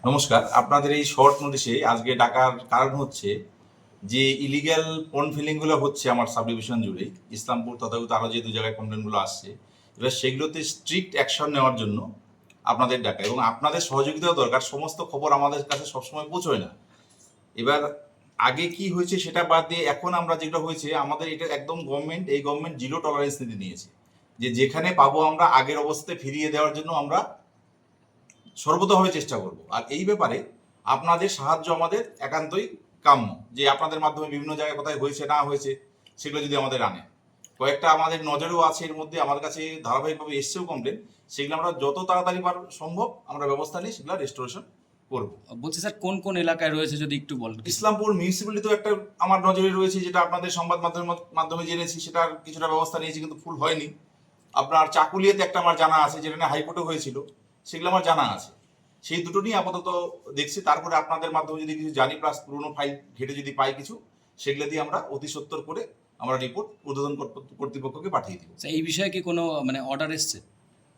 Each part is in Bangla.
নমস্কার। আপনাদের এই শর্ট নোটিশে আজকে ডাকার কারণ হচ্ছে যে ইলিগ্যাল পন্ড ফিলিংগুলো হচ্ছে আমার সাব ডিভিশন জুড়ে, ইসলামপুর তথাগত আরও যে দু জায়গায় কমপ্লেনগুলো আসছে, এবার সেগুলোতে স্ট্রিক্ট অ্যাকশন নেওয়ার জন্য আপনাদের ডাকা এবং আপনাদের সহযোগিতাও দরকার। সমস্ত খবর আমাদের কাছে সবসময় পৌঁছয় না। এবার আগে কি হয়েছে সেটা বাদ দিয়ে এখন আমরা যেটা হয়েছে, আমাদের এটা একদম এই গভর্নমেন্ট জিরো টলারেন্স নীতি নিয়েছে, যে যেখানে পাবো আমরা আগের অবস্থায় ফিরিয়ে দেওয়ার জন্য আমরা সর্বতভাবে চেষ্টা করব। আর এই ব্যাপারে আপনাদের সাহায্য আমাদের একান্তই কাম্য, যে আপনাদের মাধ্যমে বিভিন্ন জায়গায় কোথায় হয়েছে না হয়েছে সেগুলো যদি আমাদের আনে। কয়েকটা আমাদের নজরেও আছে, এর মধ্যে আমার কাছে ধারাবাহিকভাবে এসছেও কমপ্লেন, সেগুলো আমরা যত তাড়াতাড়ি সম্ভব আমরা ব্যবস্থা নিয়ে সেগুলো রেস্টোরেশন করব। বলছি স্যার, কোন কোন এলাকায় রয়েছে যদি একটু বলেন। ইসলামপুর মিউনিসিপ্যালিটিতেও একটা আমার নজরে রয়েছে, যেটা আপনাদের সংবাদ মাধ্যমে জেনেছি, সেটার কিছুটা ব্যবস্থা নিয়েছি কিন্তু ফুল হয়নি। আপনার চাকুলিয়াতে একটা আমার জানা আছে, যেটা নিয়ে হাইকোর্টে হয়েছিল, সেগুলো আমার জানা আছে। সেই দুটো নিয়ে আপাতত দেখছি। তারপরে আপনাদের মাধ্যমে যদি কিছু জানি, প্লাস পুরোনো ফাইল ঘেটে যদি পাই কিছু, সেগুলো দিয়ে আমরা অতি সত্বর করে আমরা রিপোর্ট ঊর্ধ্বতন কর্তৃপক্ষকে পাঠিয়ে দিব। এই বিষয়ে কি কোনো অর্ডার এসছে?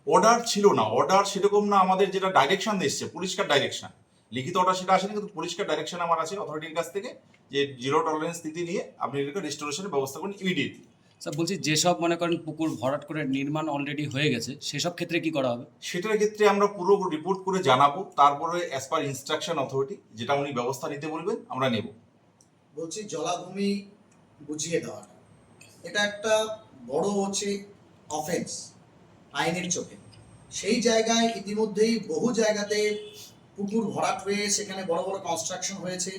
অর্ডার ছিল না, অর্ডার সেরকম না। আমাদের যেটা ডাইরেকশন এসছে, পরিষ্কার ডাইরেকশন, লিখিত অর্ডার সেটা আসেনি, কিন্তু পরিষ্কার ডাইরেকশন আমার আছে অথরিটির কাছ থেকে, যে জিরো টলারেন্স স্থিতি নিয়ে আপনি এটাকে রেস্টোরেশনের ব্যবস্থা করুন ইমিডিয়েটলি। স্যার বলছি, যেসব মনে করেন পুকুর ভরাট করে নির্মাণ অলরেডি হয়ে গেছে, সেসব ক্ষেত্রে কি করা হবে? সেটার ক্ষেত্রে আমরা পুরো রিপোর্ট করে জানাবো, তারপরে অ্যাজ পার ইনস্ট্রাকশন অথরিটি যেটা উনি ব্যবস্থা নিতে বলবেন আমরা নেব। বলছি জলাভূমি বুঝিয়ে দেওয়াটা, এটা একটা বড় অফেন্স আইনের চোখে। সেই জায়গায় ইতিমধ্যেই বহু জায়গাতে পুকুর ভরাট হয়ে সেখানে বড় বড় কনস্ট্রাকশন হয়েছে,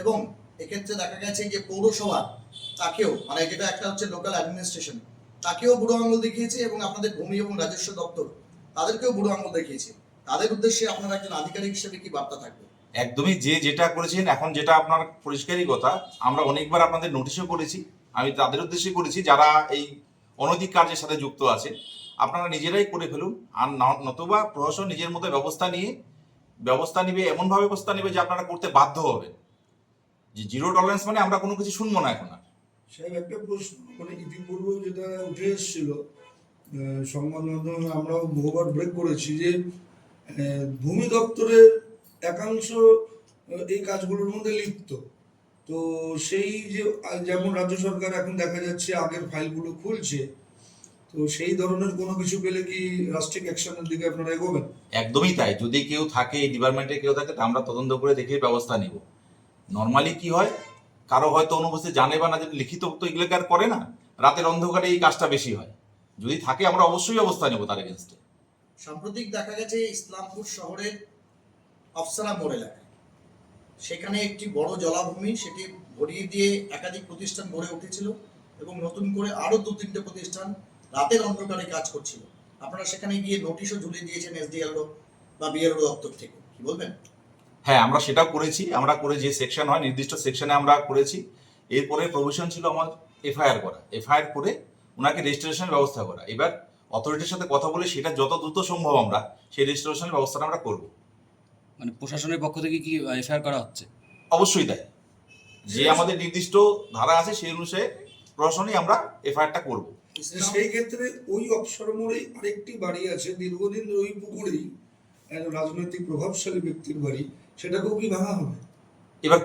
এবং এক্ষেত্রে দেখা গেছে যে পৌরসভা তাকেও, যেটা একটা লোকাল অ্যাডমিনিস্ট্রেশন, তাকেও বুড়ো আঙুল দেখিয়েছে, এবং আপনাদের ভূমি এবং রাজস্ব দপ্তর তাদেরকেও বুড়ো আঙুল দেখিয়েছে। তাদের উদ্দেশ্যে আপনার একজন আধিকারিক হিসেবে কি বার্তা থাকবে? একদমই, যেটা করেছেন এখন, যেটা আপনার পরিষ্কারই কথা, আমরা অনেকবার আপনাদের নোটিশও করেছি। আমি তাদের উদ্দেশ্যে করেছি যারা এই অনৈতিক কার্যের সাথে যুক্ত আছে, আপনারা নিজেরাই করে ফেলুন। আর নতুবা প্রশাসন নিজের মতো ব্যবস্থা নিবে, এমনভাবে ব্যবস্থা নেবে যে আপনারা করতে বাধ্য হবেন। যে জিরো টলারেন্স মানে আমরা কোনো কিছু শুনবো না এখন আর। সেই একটা প্রশ্ন, ইতিপূর্বেও যেটা উঠে এসেছিল সংবাদ মাধ্যমে, আমরাও বহুবার ব্রেক করেছি, যে ভূমি দপ্তরের একাংশ এই কাজগুলোর মধ্যে লিপ্ত। তো সেই যে যেমন রাজ্য সরকার এখন দেখা যাচ্ছে আগের ফাইলগুলো খুলছে, তো সেই ধরনের কোনো কিছু পেলে কি রাষ্ট্রিক অ্যাকশনের দিকে আপনারা এগোবেন? একদমই তাই। যদি কেউ থাকে, এই ডিপার্টমেন্টে কেউ থাকে, তা আমরা তদন্ত করে দেখে ব্যবস্থা নিব। নর্মালি কি হয়, কারো হয়তো অনুপস্থিত জানে বা না, যদি লিখিত তো এগুলো আর করে না, রাতের অন্ধকারে এই কাজটা বেশি হয়। যদি থাকে আমরা অবশ্যই ব্যবস্থা নেব তার এগেনস্টে। সাম্প্রতিক দেখা গেছে ইসলামপুর শহরের আফসারা মোড় এলাকায় সেখানে একটি বড় জলাভূমি, সেটি ভরিয়ে দিয়ে একাধিক প্রতিষ্ঠান গড়ে উঠেছিল, এবং নতুন করে আরো 2-3টে প্রতিষ্ঠান রাতের অন্ধকারে কাজ করছিল। আপনারা সেখানে গিয়ে নোটিশও ঝুলিয়ে দিয়েছেন এসডিএলও বা বিএলও দপ্তর থেকে, কি বলবেন? হ্যাঁ, আমরা সেটাও করেছি। আমরা করে যে সেকশন হয়, নির্দিষ্ট সেকশনে আমরা করেছি। এরপরে প্রভিশন ছিল আমার এফআইআর করে ওনাকে রেজিস্ট্রেশনের ব্যবস্থা করা। এবার অথরিটির সাথে কথা বলে সেটা যত দ্রুত সম্ভব আমরা সেই রেজিস্ট্রেশনের ব্যবস্থাটা আমরা করব। প্রশাসনের পক্ষ থেকে কি এফআইআর করা হচ্ছে? অবশ্যই তাই। যে আমাদের নির্দিষ্ট ধারা আছে সেই অনুসারে প্রশাসনই আমরা এফআইআরটা করব। সেই ক্ষেত্রে ওই অবসর মোড়ে আরেকটি বাড়ি আছে, দীর্ঘদিন ওই পুকুরেই একজন রাজনৈতিক প্রভাবশালী ব্যক্তির বাড়ি, সেটাকেও কি ভাঙা হবে? এবার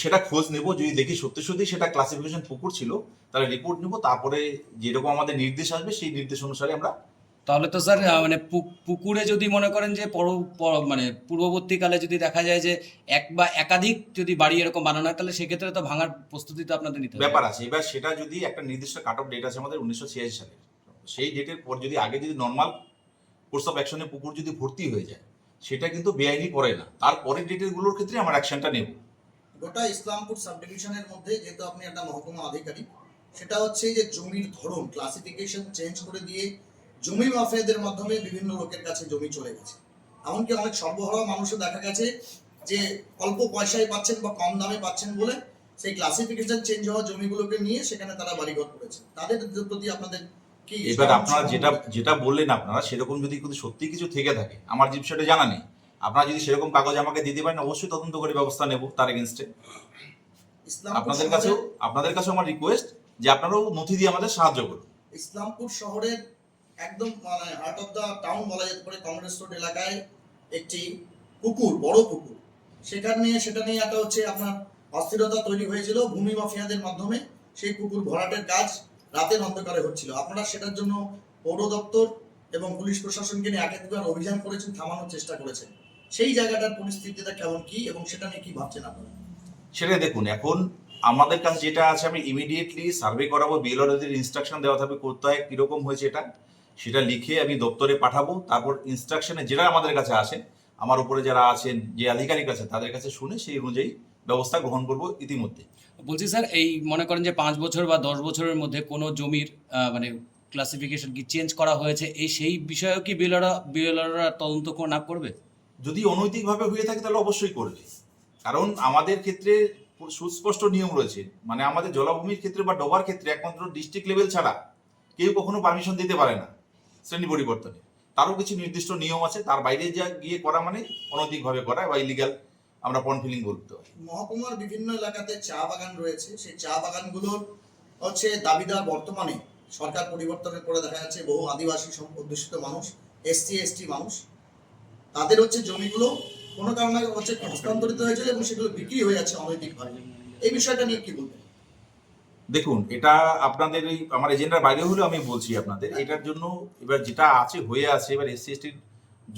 সেটা খোঁজ নেব। যদি দেখি সত্যি সেটা ক্লাসিফিকেশন পুকুর ছিল, তাহলে রিপোর্ট নেব। তারপরে যেরকম আমাদের নির্দেশ আসবে সেই নির্দেশ অনুসারে আমরা। তাহলে তো স্যার পুকুরে যদি মনে করেন যে পূর্ববর্তীকালে যদি দেখা যায় যে এক বা একাধিক যদি বাড়ি এরকম বানানো হয়, তাহলে সেক্ষেত্রে তো ভাঙার প্রস্তুতি তো আপনাদের নিতে হবে। ব্যাপার আছে। এবার সেটা যদি একটা নির্দিষ্ট কাট অফ ডেট আছে আমাদের 1986 সালে, সেই ডেটের পর যদি আগে যদি নর্মাল কোর্স অফ অ্যাকশনে পুকুর যদি ভর্তি হয়ে যায়, সেটা কিন্তু বেআইনি পড়ে না। তারপরের ডেটের গুলোর ক্ষেত্রে আমরা অ্যাকশনটা নেব। গোটা ইসলামপুর সাব ডিভিশনের মধ্যে, যেহেতু আপনি একটা মহকুমা আধিকারিক, সেটা যে জমির ধরন ক্লাসিফিকেশন চেঞ্জ করে দিয়ে জমি মাফিয়াদের মাধ্যমে বিভিন্ন লোকের কাছে জমি চলে গেছে। এমনকি অনেক সর্বহারা মানুষও দেখা গেছে যে অল্প পয়সায় পাচ্ছেন বা কম দামে পাচ্ছেন বলে সেই ক্লাসিফিকেশন চেঞ্জ হওয়া জমিগুলোকে নিয়ে সেখানে তারা বাড়িঘর করেছে। তাদের প্রতি আপনাদের কি? এবার আপনারা যেটা বললেন, আপনারা সেরকম যদি সত্যি কিছু থেকে থাকে, আমার যে বিষয়টা জানা নেই, আপনারা যদি সেরকম কাগজ আমাকে দিতে পারেন, অবশ্যই তদন্ত করে ব্যবস্থা নেব তার এগেনস্টে। আপনাদের কাছে আমার রিকোয়েস্ট যে আপনারাও নথি দিয়ে আমাদের সাহায্য করুন। ইসলামপুর শহরের একদম হার্ট অফ দ্য টাউন বলা যেতে পারে, কংগ্রেস রোড এলাকায় একটি পুকুর, বড় পুকুর, সেটা নিয়ে একটা হচ্ছে আপনার অস্থিরতা তৈরি হয়েছিল ভূমি মাফিয়াদের মাধ্যমে। সেই পুকুর ভরাটের কাজ রাতের অন্ধকারে হচ্ছিল। আপনারা সেটার জন্য পৌর দপ্তর এবং পুলিশ প্রশাসনকে নিয়ে একাধিকবার অভিযান করেছেন, থামানোর চেষ্টা করেছেন। সেই জায়গাটার পরিস্থিতিটা কেমন কি এবং সেটা নিয়ে কি ভাবছেন আপনারা? সেটা দেখুন, এখন আমাদের কাছে যেটা আছে, আমি ইমিডিয়েটলি সার্ভে করাবো, বিএলআরদের ইনস্ট্রাকশন দেওয়া থাকবে করতে হয় কীরকম হয়েছে সেটা লিখে আমি দপ্তরে পাঠাবো। তারপর ইনস্ট্রাকশনে যেটা আমাদের কাছে আসেন, আমার উপরে যারা আছেন, যে আধিকারিক আছে, তাদের কাছে শুনে সেই অনুযায়ী ব্যবস্থা গ্রহণ করবো ইতিমধ্যে। বলছি স্যার, এই মনে করেন যে 5 বছর বা 10 বছরের মধ্যে কোনো জমির মানে ক্লাসিফিকেশন কি চেঞ্জ করা হয়েছে, সেই বিষয়েও কি বিএলআররা তদন্ত না করবে? যদি অনৈতিকভাবে হয়ে থাকে তাহলে অবশ্যই করবে, কারণ আমাদের ক্ষেত্রে সুস্পষ্ট নিয়ম রয়েছে। মানে আমাদের জলাভূমির ক্ষেত্রে বা ডোবার ক্ষেত্রে একমাত্র ডিস্ট্রিক্ট লেভেল ছাড়া কেউ কখনো পারমিশন দিতে পারে না শ্রেণী পরিবর্তনে। তারও কিছু নির্দিষ্ট নিয়ম আছে, তার বাইরে যা গিয়ে করা মানে অনৈতিকভাবে করা বা ইলিগাল আমরা পন্ড ফিলিং বলতে পারি। মহকুমার বিভিন্ন এলাকাতে চা বাগান রয়েছে, সেই চা বাগানগুলোর হচ্ছে দাবিদার বর্তমানে সরকার পরিবর্তনের পরে দেখা যাচ্ছে বহু আদিবাসী অধ্যুষিত মানুষ, এসটি মানুষ, তাদের হচ্ছে জমিগুলো কোনো কারণে হচ্ছে হস্তান্তরিত হয়েছে এবং সেগুলো বিক্রি হয়ে যাচ্ছে অনৈতিকভাবে। এই বিষয়টা নিয়ে কি বলবেন? দেখুন, এটা আপনাদের এই আমার এজেন্ডার বাইরে হলেও আমি বলছি আপনাদের, এটার জন্য এবার যেটা আছে হয়ে আছে, এবার SC/STর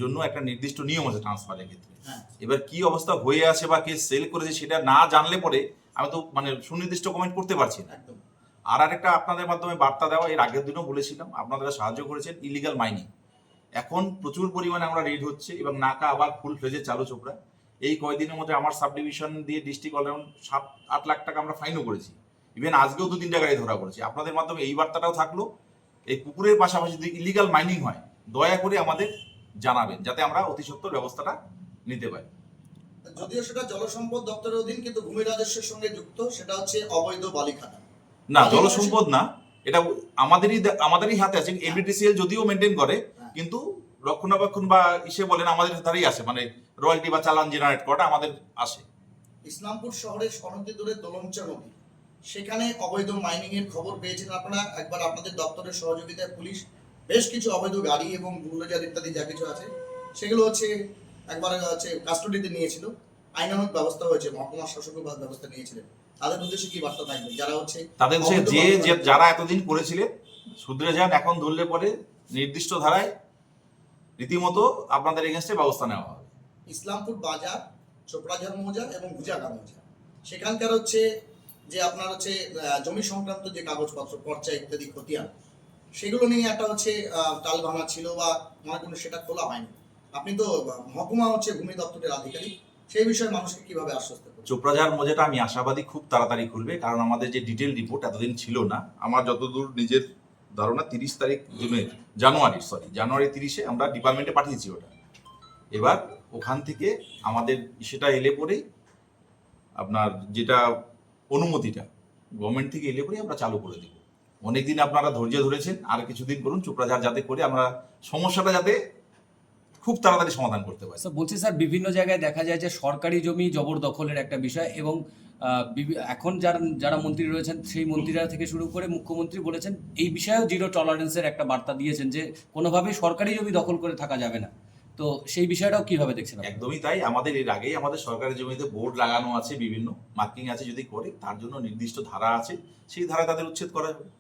জন্য একটা নির্দিষ্ট নিয়ম আছে ট্রান্সফারের ক্ষেত্রে। হ্যাঁ, এবার কি অবস্থা হয়ে আছে বা কে সেল করেছে সেটা না জানলে পরে আমি তো মানে সুনির্দিষ্ট কমেন্ট করতে পারছি না। একদম। আর আরেকটা আপনাদের মাধ্যমে বার্তা দেওয়া, এর আগের দিনও বলেছিলাম, আপনারা সাহায্য করেছেন ইলিগাল মাইনিং। এখন প্রচুর পরিমাণে আমরা রেড হচ্ছে এবং নাকা আবার ফুল ফ্লেজে চালু চোপড়া। এই কয়েকদিনের মধ্যে আমার সাব ডিভিশন দিয়ে ডিস্ট্রিক্ট অলরাউন্ড 7-8 লাখ টাকা আমরা ফাইনও করেছি। ইভেন আজকেও 2-3টা গাড়ি ধরা পড়েছে। আপনাদের মাধ্যমে এই বার্তাটাও থাকলো, এই পুকুরের পাশাপাশি যদি ইলিগাল মাইনিং হয় দয়া করে আমাদের জানাবেন, যাতে আমরা অতি সত্বর ব্যবস্থাটা নিতে পারি। যদিও সেটা জলসম্পদ দপ্তরের অধীন, কিন্তু ভূমি রাজস্বের সঙ্গে যুক্ত, সেটা হচ্ছে অবৈধ বালি খাদান। না, জলসম্পদ না, এটা আমাদেরই হাতে আছে। এবিটিসিএল যদিও মেনটেন করে, কিন্তু রক্ষণাবেক্ষণ বা ইসে বলেন আমাদের ধারেই আসে, মানে রয়্যালটি বা চালান জেনারেট করাটা আমাদের আসে। ইসলামপুর শহরের সনতি দূরে দোলনচা নদী, সেখানে অবৈধ মাইনিং এর খবর পেয়েছেন আপনারা। একবার আপনাদের দপ্তরের সহযোগিতায় পুলিশ বেশ কিছু অবৈধ গাড়ি এবং বুলডোজার ইত্যাদি যা কিছু আছে সেগুলো হচ্ছে একবার হচ্ছে কাস্টডিতে নিয়েছিল। আইনানুগ ব্যবস্থা হয়েছে, মহকুমা শাসকও ব্যবস্থা নিয়েছিলেন। তাদের উদ্দেশ্যে কি বার্তা থাকবে যারা হচ্ছে তাদের যারা এতদিন করেছিলেন শুধরে যান, এখন ধরলে পরে নির্দিষ্ট ধারায় রীতিমতো আপনাদের এগেনস্টে ব্যবস্থা নেওয়া হবে। ইসলামপুর বাজার, চোপড়াঝাড় মৌজা এবং গুজাগা মৌজা, সেখানকার হচ্ছে যে আপনার হচ্ছে জমি সংক্রান্ত যে কাগজপত্র, পর্চা ইত্যাদি খতিয়ান, সেগুলো নিয়ে একটা হচ্ছে টাল ভাঙা ছিল বা মনে কোনো সেটা খোলা হয়নি। আপনি তো মহকুমা হচ্ছে ভূমি দপ্তরের আধিকারিক, সেই বিষয়ে মানুষকে কিভাবে আশ্বস্ত করবেন? চোপড়াঝাড় মৌজাটা আমি আশাবাদী খুব তাড়াতাড়ি খুলবে, কারণ আমাদের যে ডিটেল রিপোর্ট এতদিন ছিল না। আমার যতদূর নিজের ধারণা 30 তারিখ জানুয়ারি 30-এ আমরা ডিপার্টমেন্টে পাঠিয়েছি ওটা। এবার ওখান থেকে আমাদের সেটা এলে পরেই আপনার যেটা অনুমতিটা গভর্নমেন্ট থেকে এলে পরেই আমরা চালু করে দেব। অনেকদিন আপনারা ধৈর্য ধরেছেন, আর কিছুদিন করুন চোপড়াঝাড়, যাতে করে আমরা সমস্যাটা যাতে খুব তাড়াতাড়ি সমাধান করতে পারি। স্যার বলছি, স্যার বিভিন্ন জায়গায় দেখা যায় যে সরকারি জমি জবরদখলের একটা বিষয়, এবং এখন যারা মন্ত্রী রয়েছেন সেই মন্ত্রীরা থেকে শুরু করে মুখ্যমন্ত্রী বলেছেন এই বিষয়েও জিরো টলারেন্সের একটা বার্তা দিয়েছেন, যে কোনোভাবেই সরকারি জমি দখল করে থাকা যাবে না। তো সেই বিষয়টাও কিভাবে দেখছেন? একদমই তাই। আমাদের এর আগেই আমাদের সরকারি জমিতে বোর্ড লাগানো আছে, বিভিন্ন মার্কিং আছে, যদি করে তার জন্য নির্দিষ্ট ধারা আছে, সেই ধারায় তাদের উচ্ছেদ করা যাবে।